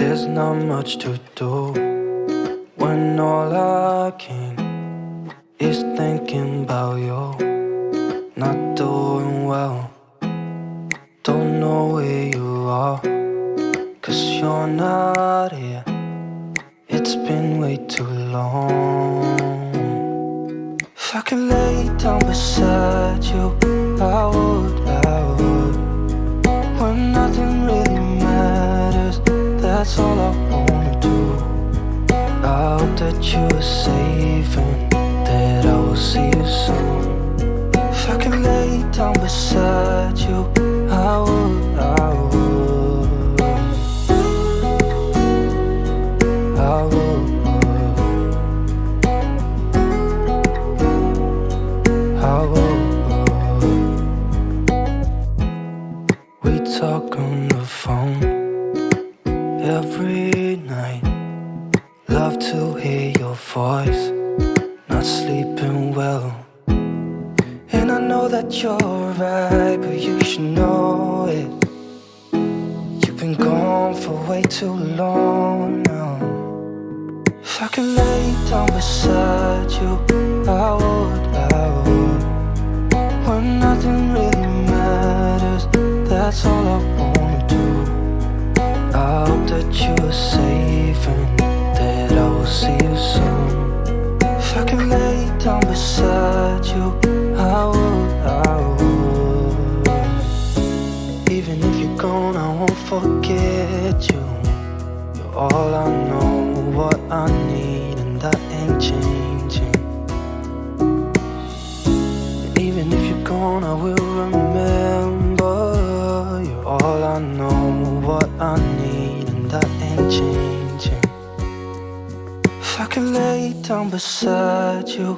There's not much to do when all I can is thinking about you. Not doing well, don't know where you are, 'cause you're not here. It's been way too long. If I could lay down beside you, I would. When nothing really matters, that's all I wanna do. I hope that you are safe and that I will see you soon. If I could lay down beside you, I would. I would. We talk on the phone every night. Love to hear your voice. Not sleeping well, and I know that you're right, but you should know it. You've been gone for way too long now. If I could lay down beside you, I would. When nothing really matters, that's all I wanna do. I hope that you are safe and that I will see you soon. If I could lay down beside you, I would. Even if you're gone, I won't forget you. You're all I know, what I need, and that ain't changing. Even if you're gone, I will remember. You're all I know, what I need, and that ain't changing. If I could lay down beside you,